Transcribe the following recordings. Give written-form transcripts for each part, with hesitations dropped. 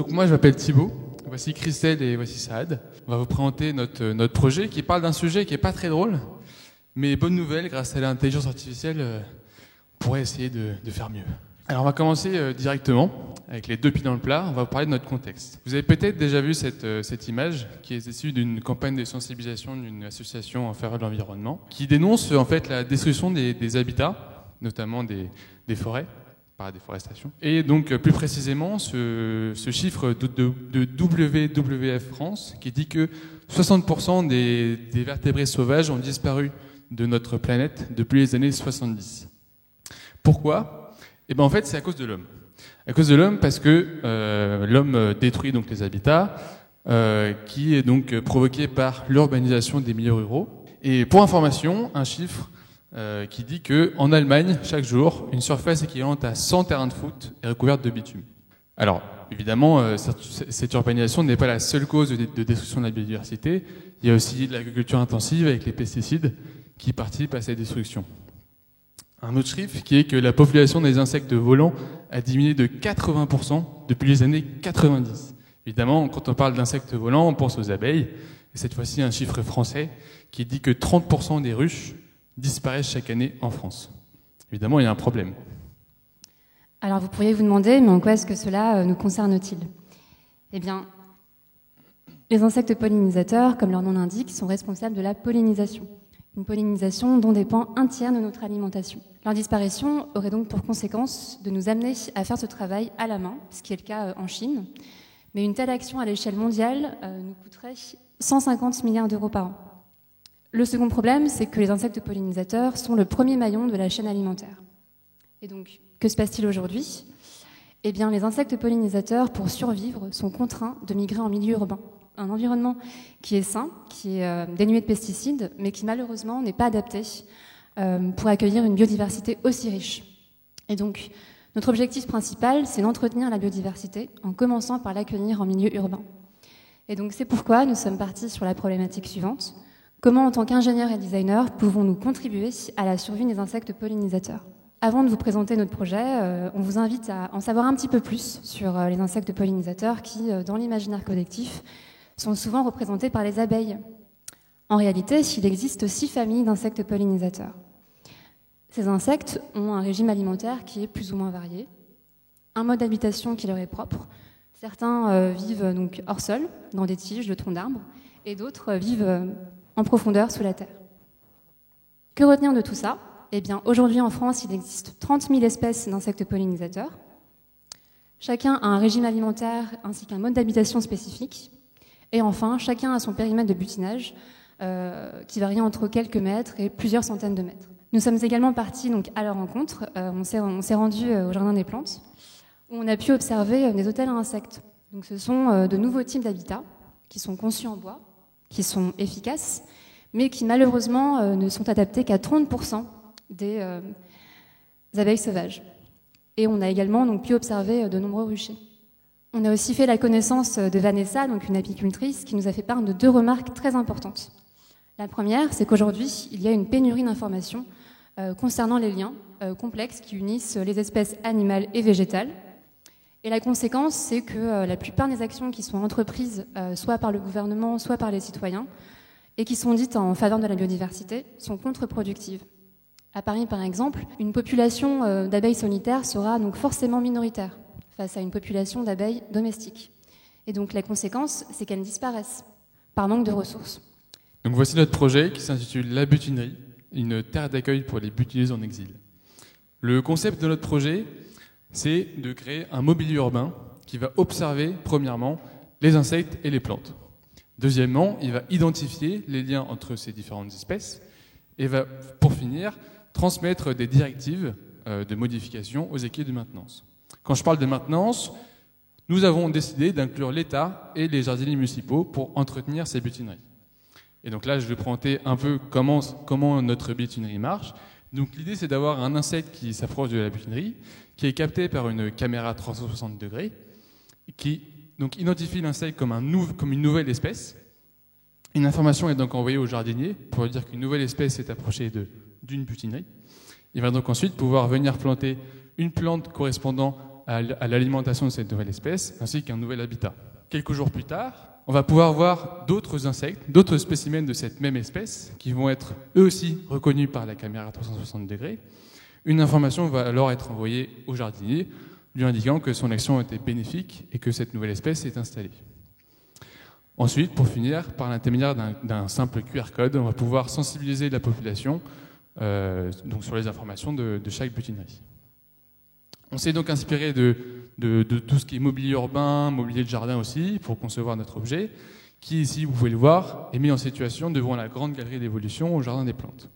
Donc moi je m'appelle Thibaut, voici Christelle et voici Saad. On va vous présenter notre projet qui parle d'un sujet qui n'est pas très drôle, mais bonne nouvelle, grâce à l'intelligence artificielle, on pourrait essayer de faire mieux. Alors on va commencer directement avec les deux pieds dans le plat, on va vous parler de notre contexte. Vous avez peut-être déjà vu cette image qui est issue d'une campagne de sensibilisation d'une association en faveur de l'environnement qui dénonce en fait la destruction des habitats, notamment des forêts, par la déforestation. Et donc plus précisément ce chiffre de WWF France qui dit que 60% des vertébrés sauvages ont disparu de notre planète depuis les années 70. Pourquoi ? Eh ben en fait c'est à cause de l'homme. À cause de l'homme parce que l'homme détruit donc les habitats, qui est donc provoqué par l'urbanisation des milieux ruraux. Et pour information, un chiffre qui dit qu'en Allemagne, chaque jour, une surface équivalente à 100 terrains de foot est recouverte de bitume. Alors, évidemment, cette urbanisation n'est pas la seule cause de destruction de la biodiversité. Il y a aussi de l'agriculture intensive avec les pesticides qui participent à cette destruction. Un autre chiffre qui est que la population des insectes volants a diminué de 80% depuis les années 90. Évidemment, quand on parle d'insectes volants, on pense aux abeilles. Et cette fois-ci, un chiffre français qui dit que 30% des ruches disparaissent chaque année en France. Évidemment, il y a un problème. Alors vous pourriez vous demander, mais en quoi est-ce que cela nous concerne-t-il ? Eh bien, les insectes pollinisateurs, comme leur nom l'indique, sont responsables de la pollinisation. Une pollinisation dont dépend un tiers de notre alimentation. Leur disparition aurait donc pour conséquence de nous amener à faire ce travail à la main, ce qui est le cas en Chine. Mais une telle action à l'échelle mondiale nous coûterait 150 milliards d'euros par an. Le second problème, c'est que les insectes pollinisateurs sont le premier maillon de la chaîne alimentaire. Et donc, que se passe-t-il aujourd'hui ? Eh bien, les insectes pollinisateurs, pour survivre, sont contraints de migrer en milieu urbain. Un environnement qui est sain, qui est dénué de pesticides, mais qui malheureusement n'est pas adapté pour accueillir une biodiversité aussi riche. Et donc, notre objectif principal, c'est d'entretenir la biodiversité en commençant par l'accueillir en milieu urbain. Et donc, c'est pourquoi nous sommes partis sur la problématique suivante. Comment, en tant qu'ingénieurs et designers, pouvons-nous contribuer à la survie des insectes pollinisateurs ? Avant de vous présenter notre projet, on vous invite à en savoir un petit peu plus sur les insectes pollinisateurs qui, dans l'imaginaire collectif, sont souvent représentés par les abeilles. En réalité, il existe 6 familles d'insectes pollinisateurs. Ces insectes ont un régime alimentaire qui est plus ou moins varié, un mode d'habitation qui leur est propre. Certains vivent donc hors sol, dans des tiges de troncs d'arbres, et d'autres vivent en profondeur sous la terre. Que retenir de tout ça ? Eh bien, aujourd'hui en France, il existe 30 000 espèces d'insectes pollinisateurs. Chacun a un régime alimentaire ainsi qu'un mode d'habitation spécifique. Et enfin, chacun a son périmètre de butinage qui varie entre quelques mètres et plusieurs centaines de mètres. Nous sommes également partis donc, à leur rencontre. On s'est rendu au Jardin des Plantes où on a pu observer des hôtels à insectes. Donc, ce sont de nouveaux types d'habitats qui sont conçus en bois, qui sont efficaces, mais qui malheureusement ne sont adaptés qu'à 30% des abeilles sauvages. Et on a également donc, pu observer de nombreux ruchers. On a aussi fait la connaissance de Vanessa, donc une apicultrice, qui nous a fait part de 2 remarques très importantes. La première, c'est qu'aujourd'hui, il y a une pénurie d'informations concernant les liens complexes qui unissent les espèces animales et végétales. Et la conséquence, c'est que la plupart des actions qui sont entreprises, soit par le gouvernement, soit par les citoyens, et qui sont dites en faveur de la biodiversité, sont contre-productives. À Paris, par exemple, une population d'abeilles solitaires sera donc forcément minoritaire face à une population d'abeilles domestiques. Et donc la conséquence, c'est qu'elles disparaissent par manque de ressources. Donc voici notre projet qui s'intitule La Butinerie, une terre d'accueil pour les butineuses en exil. Le concept de notre projet, c'est de créer un mobilier urbain qui va observer, premièrement, les insectes et les plantes. Deuxièmement, il va identifier les liens entre ces différentes espèces et va, pour finir, transmettre des directives de modification aux équipes de maintenance. Quand je parle de maintenance, nous avons décidé d'inclure l'État et les jardiniers municipaux pour entretenir ces butineries. Et donc là, je vais présenter un peu comment notre butinerie marche. Donc l'idée, c'est d'avoir un insecte qui s'approche de la butinerie, qui est capté par une caméra 360 degrés, qui donc identifie l'insecte comme une nouvelle espèce. Une information est donc envoyée au jardinier pour lui dire qu'une nouvelle espèce s'est approchée d'une butinerie. Il va donc ensuite pouvoir venir planter une plante correspondant à l'alimentation de cette nouvelle espèce, ainsi qu'un nouvel habitat. Quelques jours plus tard, on va pouvoir voir d'autres insectes, d'autres spécimens de cette même espèce, qui vont être eux aussi reconnus par la caméra à 360 degrés. Une information va alors être envoyée au jardinier, lui indiquant que son action était bénéfique et que cette nouvelle espèce est installée. Ensuite, pour finir, par l'intermédiaire d'un simple QR code, on va pouvoir sensibiliser la population donc sur les informations de chaque butinerie. On s'est donc inspiré de tout ce qui est mobilier urbain, mobilier de jardin aussi, pour concevoir notre objet, qui ici, vous pouvez le voir, est mis en situation devant la grande galerie d'évolution au Jardin des Plantes.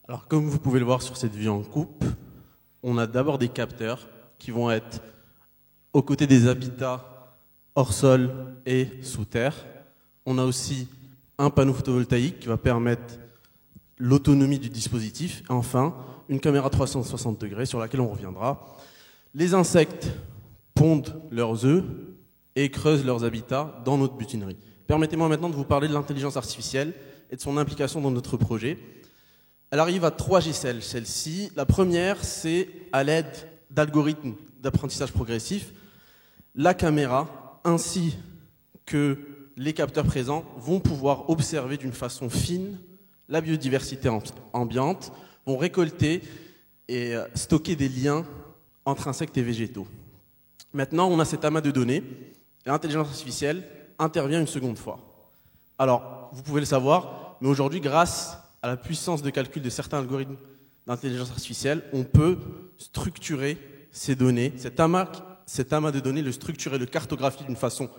Alors comme vous pouvez le voir sur cette vue en coupe, on a d'abord des capteurs qui vont être aux côtés des habitats hors sol et sous terre. On a aussi un panneau photovoltaïque qui va permettre l'autonomie du dispositif. Et enfin, une caméra 360 degrés sur laquelle on reviendra. Les insectes pondent leurs œufs et creusent leurs habitats dans notre butinerie. Permettez-moi maintenant de vous parler de l'intelligence artificielle et de son implication dans notre projet. Elle arrive à 3 giselles, celle-ci. La première, c'est à l'aide d'algorithmes d'apprentissage progressif. La caméra ainsi que les capteurs présents vont pouvoir observer d'une façon fine la biodiversité ambiante, vont récolter et stocker des liens entre insectes et végétaux. Maintenant, on a cet amas de données et l'intelligence artificielle intervient une seconde fois. Alors, vous pouvez le savoir, mais aujourd'hui, grâce à la puissance de calcul de certains algorithmes d'intelligence artificielle, on peut structurer ces données, cet amas de données, le structurer, le cartographier d'une façon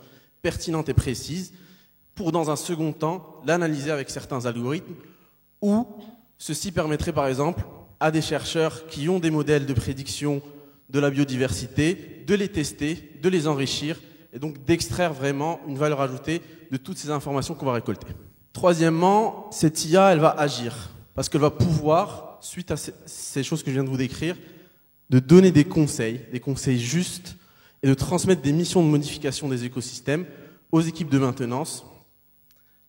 pertinente et précise, pour dans un second temps l'analyser avec certains algorithmes, ou ceci permettrait par exemple à des chercheurs qui ont des modèles de prédiction de la biodiversité, de les tester, de les enrichir, et donc d'extraire vraiment une valeur ajoutée de toutes ces informations qu'on va récolter. Troisièmement, cette IA, elle va agir, parce qu'elle va pouvoir, suite à ces choses que je viens de vous décrire, de donner des conseils justes, et de transmettre des missions de modification des écosystèmes aux équipes de maintenance.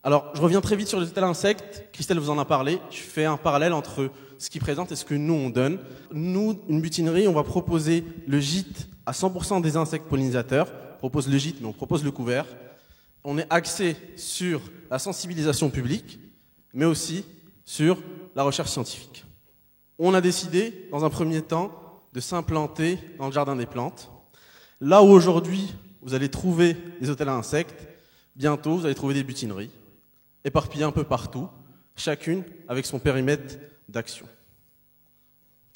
Alors, je reviens très vite sur les hôtels insectes. Christelle vous en a parlé. Je fais un parallèle entre ce qu'ils présentent et ce que nous, on donne. Nous, une butinerie, on va proposer le gîte à 100% des insectes pollinisateurs. On propose le gîte, mais on propose le couvert. On est axé sur la sensibilisation publique, mais aussi sur la recherche scientifique. On a décidé, dans un premier temps, de s'implanter dans le Jardin des Plantes. Là où aujourd'hui, vous allez trouver des hôtels à insectes, bientôt, vous allez trouver des butineries, éparpillées un peu partout, chacune avec son périmètre d'action.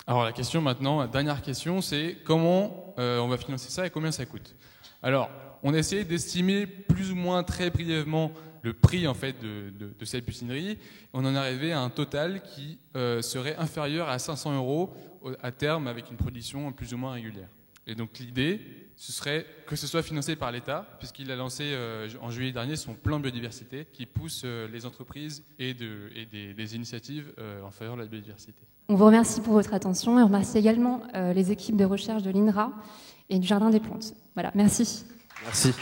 Alors la question maintenant, la dernière question, c'est comment on va financer ça et combien ça coûte. Alors, on a essayé d'estimer plus ou moins très brièvement le prix en fait de cette butinerie. On en est arrivé à un total qui serait inférieur à 500 € à terme avec une production plus ou moins régulière. Et donc l'idée, ce serait que ce soit financé par l'État, puisqu'il a lancé en juillet dernier son plan biodiversité qui pousse les entreprises et des initiatives en faveur de la biodiversité. On vous remercie pour votre attention et on remercie également les équipes de recherche de l'INRA et du Jardin des Plantes. Voilà, merci. Merci.